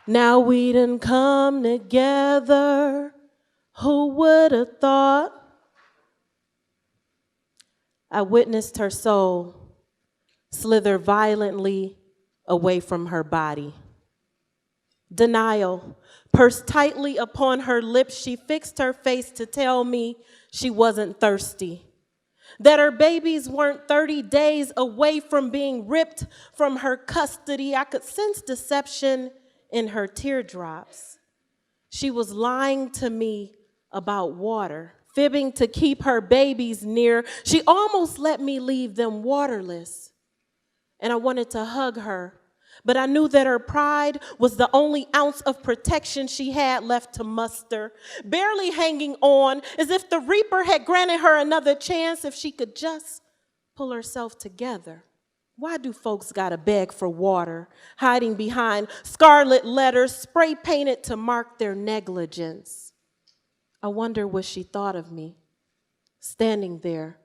Now we done come together. Who would have thought? I witnessed her soul slither violently away from her body. Denial pursed tightly upon her lips. She fixed her face to tell me she wasn't thirsty, that her babies weren't 30 days away from being ripped from her custody. I could sense deception in her teardrops. She was lying to me about water, fibbing to keep her babies near. She almost let me leave them waterless. And I wanted to hug her, but I knew that her pride was the only ounce of protection she had left to muster, barely hanging on, as if the Reaper had granted her another chance if she could just pull herself together. Why do folks gotta beg for water, hiding behind scarlet letters spray painted to mark their negligence? I wonder what she thought of me, standing there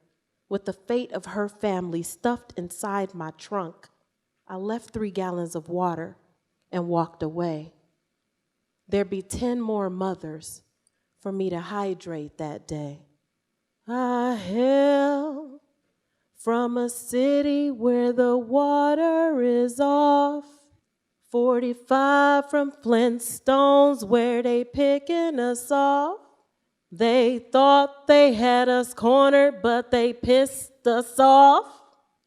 with the fate of her family stuffed inside my trunk. I left 3 gallons of water and walked away. There'd be 10 more mothers for me to hydrate that day. I hail from a city where the water is off. 45 from Flintstones where they picking us off. They thought they had us cornered, but they pissed us off.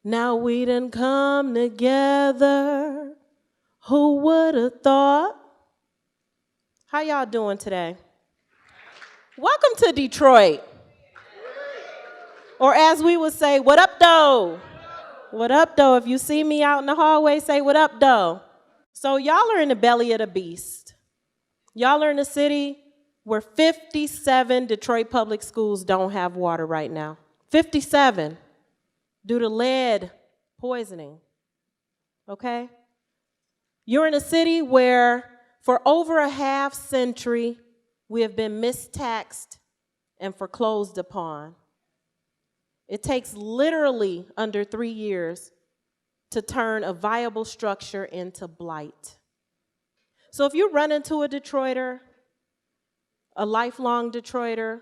Now we done come together. Who would have thought? How y'all doing today? Welcome to Detroit. Or as we would say, what up, though? What up, though? If you see me out in the hallway, say, what up, though? So y'all are in the belly of the beast. Y'all are in a city where 57 Detroit public schools don't have water right now. 57. Due to lead poisoning, okay? You're in a city where for over a half century, we have been mistaxed and foreclosed upon. It takes literally under 3 years to turn a viable structure into blight. So if you run into a Detroiter, a lifelong Detroiter,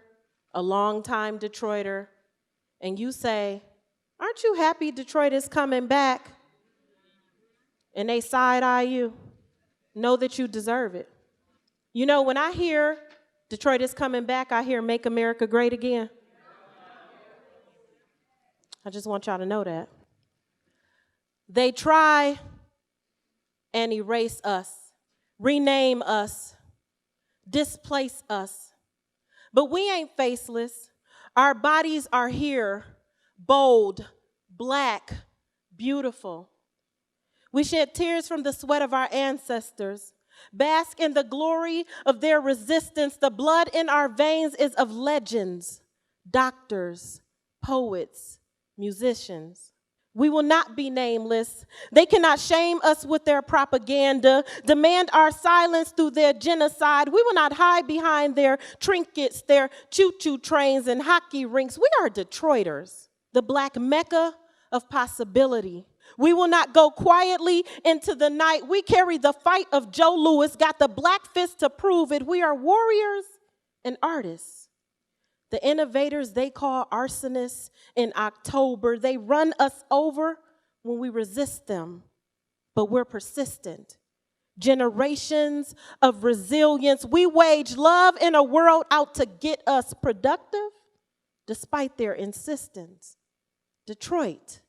a longtime Detroiter, and you say, aren't you happy Detroit is coming back? And they side-eye you. Know that you deserve it. You know, when I hear Detroit is coming back, I hear Make America Great Again. I just want y'all to know that. They try and erase us, rename us, displace us. But we ain't faceless. Our bodies are here, bold, black, beautiful. We shed tears from the sweat of our ancestors, bask in the glory of their resistance. The blood in our veins is of legends, doctors, poets, musicians. We will not be nameless. They cannot shame us with their propaganda, demand our silence through their genocide. We will not hide behind their trinkets, their choo-choo trains and hockey rinks. We are Detroiters, the black mecca of possibility. We will not go quietly into the night. We carry the fight of Joe Louis, got the black fist to prove it. We are warriors and artists. The innovators they call arsonists in October, they run us over when we resist them, but we're persistent. Generations of resilience. We wage love in a world out to get us productive, despite their insistence. Detroit,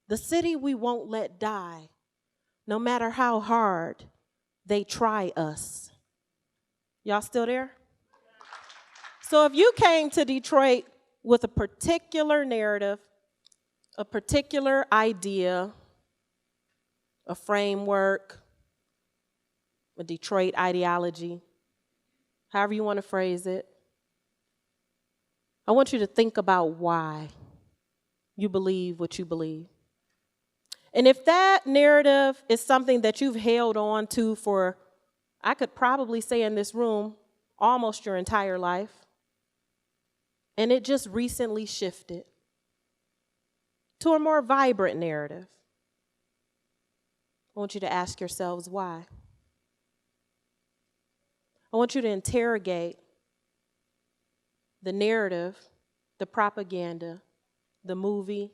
the city we won't let die, no matter how hard they try us. Y'all still there? So if you came to Detroit with a particular narrative, a particular idea, a framework, a Detroit ideology, however you want to phrase it, I want you to think about why you believe what you believe. And if that narrative is something that you've held on to for, I could probably say in this room, almost your entire life, and it just recently shifted to a more vibrant narrative, I want you to ask yourselves why. I want you to interrogate the narrative, the propaganda, the movie,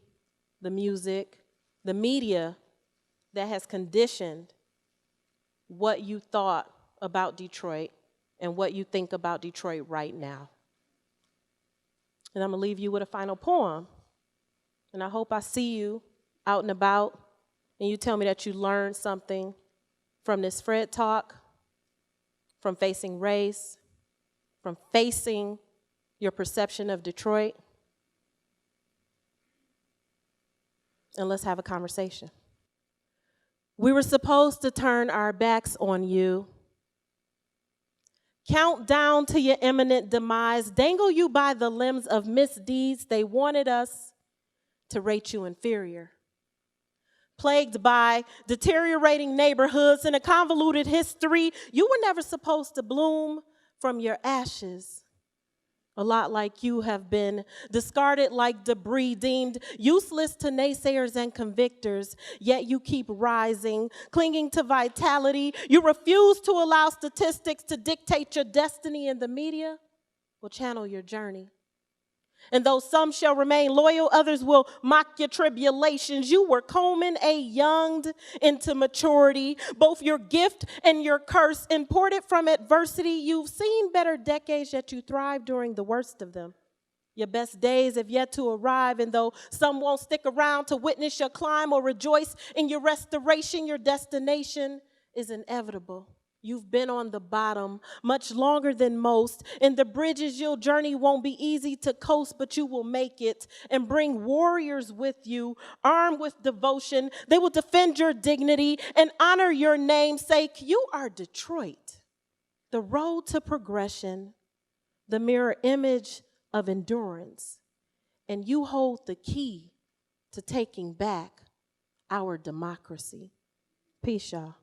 the music, the media that has conditioned what you thought about Detroit and what you think about Detroit right now. And I'm going to leave you with a final poem. And I hope I see you out and about and you tell me that you learned something from this Fred Talk, from facing race, from facing your perception of Detroit. And let's have a conversation. We were supposed to turn our backs on you, count down to your imminent demise, dangle you by the limbs of misdeeds. They wanted us to rate you inferior. Plagued by deteriorating neighborhoods and a convoluted history, you were never supposed to bloom from your ashes. A lot like you have been discarded like debris, deemed useless to naysayers and convictors, yet you keep rising, clinging to vitality. You refuse to allow statistics to dictate your destiny, and the media will channel your journey. And though some shall remain loyal, others will mock your tribulations. You were combing a younged into maturity, both your gift and your curse, imported from adversity. You've seen better decades, yet you thrive during the worst of them. Your best days have yet to arrive, and though some won't stick around to witness your climb or rejoice in your restoration, your destination is inevitable. You've been on the bottom much longer than most, and the bridges you'll journey won't be easy to coast, but you will make it and bring warriors with you, armed with devotion. They will defend your dignity and honor your namesake. You are Detroit, the road to progression, the mirror image of endurance, and you hold the key to taking back our democracy. Peace, y'all.